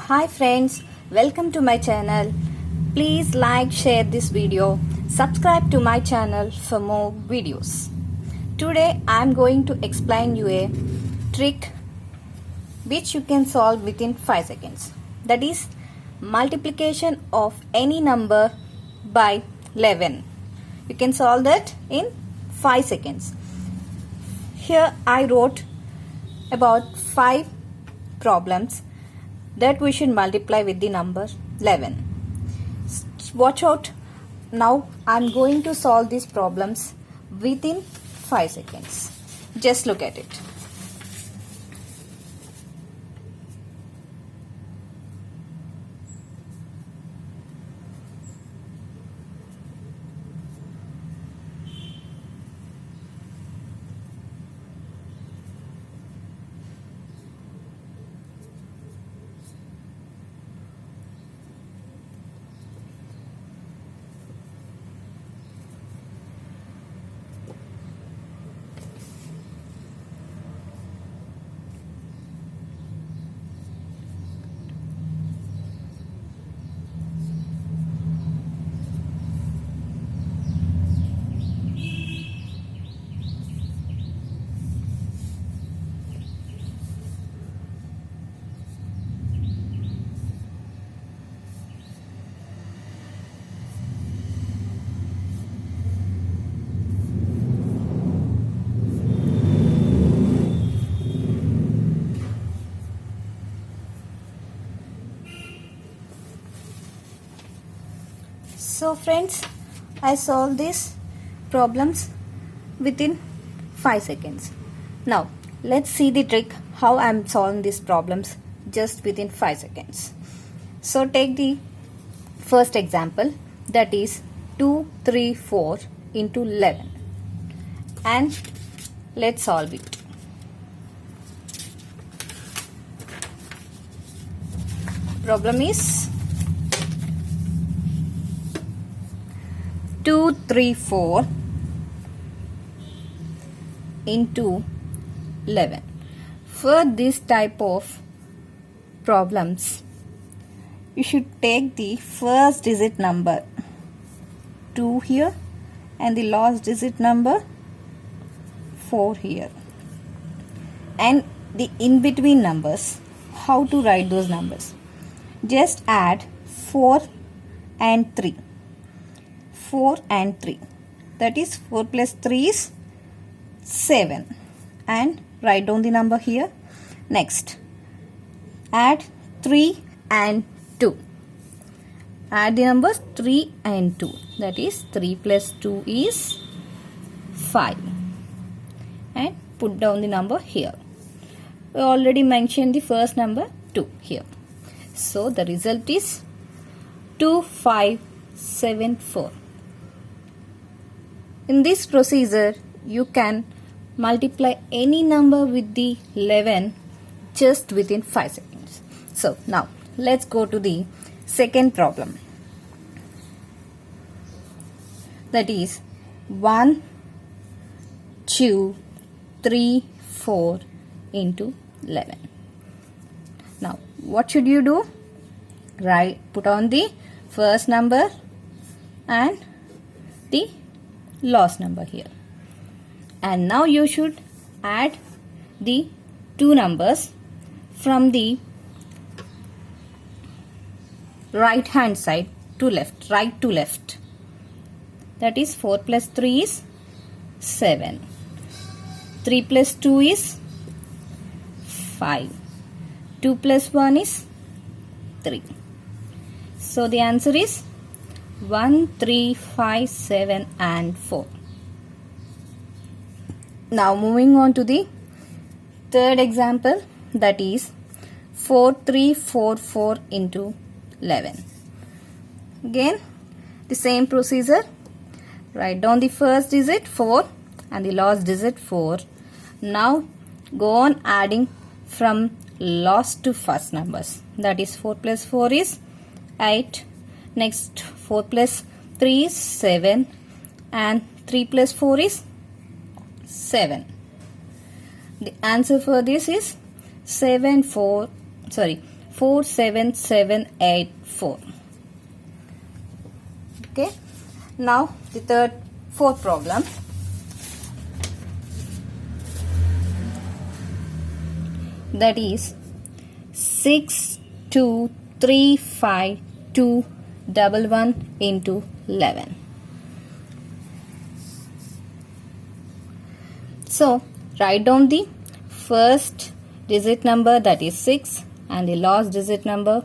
Hi friends, welcome to my channel. Please like, share this video, subscribe to my channel for more videos. Today I am going to explain you a trick which you can solve within 5 seconds. That is multiplication of any number by 11. You can solve that in 5 seconds. Here I wrote about 5 problems that we should multiply with the number 11. Watch out. Now I am going to solve these problems within 5 seconds. Just look at it. So friends, I solved these problems within 5 seconds. Now let's see the trick how I am solving these problems just within 5 seconds. So take the first example, that is 234 into 11, and let's solve it. Problem is 234 into 11. For this type of problems, you should take the first digit number 2 here and the last digit number 4 here, and the in between numbers. How to write those numbers? Just add 4 and 3. 4 and 3, that is 4 plus 3 is 7, and write down the number here. Next, add 3 and 2. Add the numbers 3 and 2, that is 3 plus 2 is 5, and put down the number here. We already mentioned the first number 2 here. So the result is 2574. In this procedure, you can multiply any number with the 11 just within 5 seconds. So now let's go to the second problem. That is 1, 2, 3, 4 into 11. Now what should you do? Put on the first number and the last number here, and now you should add the two numbers from the right hand side to left, right to left. That is 4 plus 3 is 7, 3 plus 2 is 5, 2 plus 1 is 3. So the answer is 1, 3, 5, 7 and 4. Now moving on to the third example, that is 4344 into 11. Again the same procedure. Write down the first digit 4 and the last digit 4. Now go on adding from last to first numbers. That is 4 plus 4 is 8. Next 4 plus 3 is 7, and 3 plus 4 is 7. The answer for this is 4 47784. Okay, now the fourth problem. That is 6235211 into 11. So write down the first digit number, that is 6, and the last digit number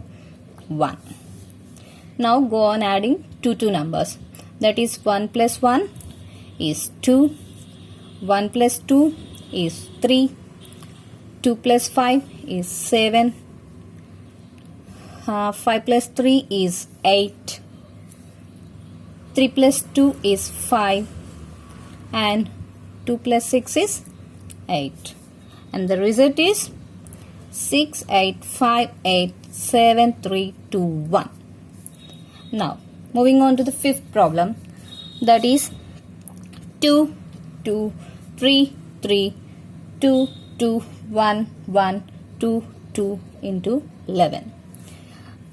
1. Now go on adding two numbers, that is 1 plus 1 is 2, 1 plus 2 is 3, 2 plus 5 is 7, 5 plus 3 is 8, 3 plus 2 is 5, and 2 plus 6 is 8. And the result is 68587321. Now moving on to the fifth problem, that is 2 2 3 3 2 2 1 1 2 2 into 11.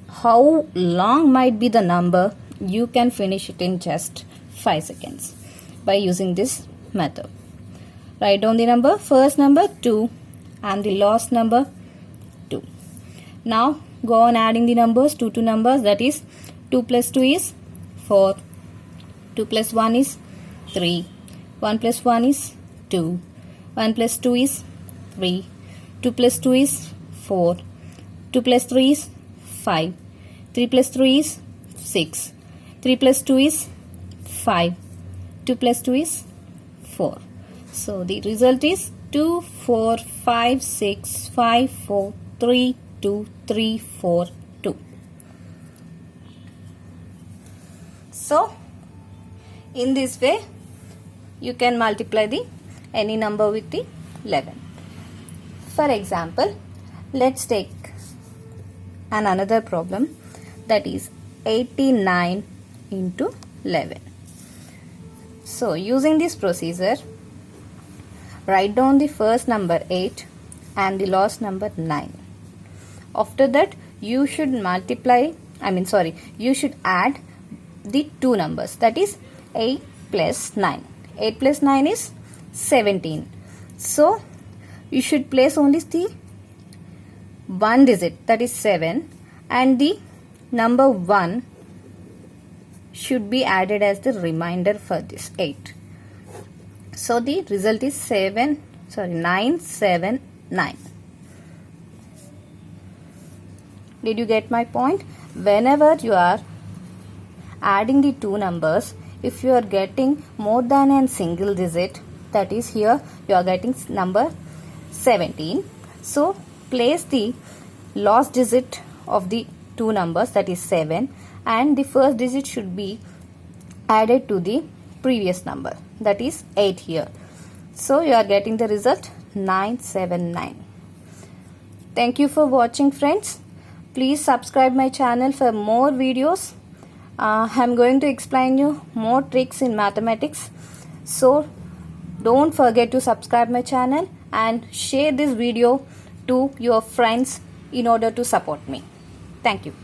How long might be the number? You can finish it in just 5 seconds by using this method. Write down the number, first number 2 and the last number 2. Now go on adding the numbers, two numbers, that is 2 plus 2 is 4, 2 plus 1 is 3, 1 plus 1 is 2, 1 plus 2 is 3, 2 plus 2 is 4, 2 plus 3 is 5, 3 plus 3 is 6, 3 plus 2 is 5, 2 plus 2 is 4. So the result is 2 4 5 6 5 4 3 2 3 4 2. So in this way you can multiply the any number with the 11. For example, let's take another problem, that is 89 into 11. So using this procedure, write down the first number 8 and the last number 9. After that you should you should add the two numbers, that is 8 plus 9. 8 plus 9 is 17. So you should place only the one digit, that is 7, and the number 1 should be added as the remainder for this 8. So the result is 979. Did you get my point? Whenever you are adding the two numbers, if you are getting more than a single digit, that is here you are getting number 17, so place the last digit of the two numbers, that is 7, and the first digit should be added to the previous number, that is 8 here. So you are getting the result 979. Thank you for watching, friends. Please subscribe my channel for more videos. I am going to explain you more tricks in mathematics. So don't forget to subscribe my channel and share this video to your friends in order to support me. Thank you.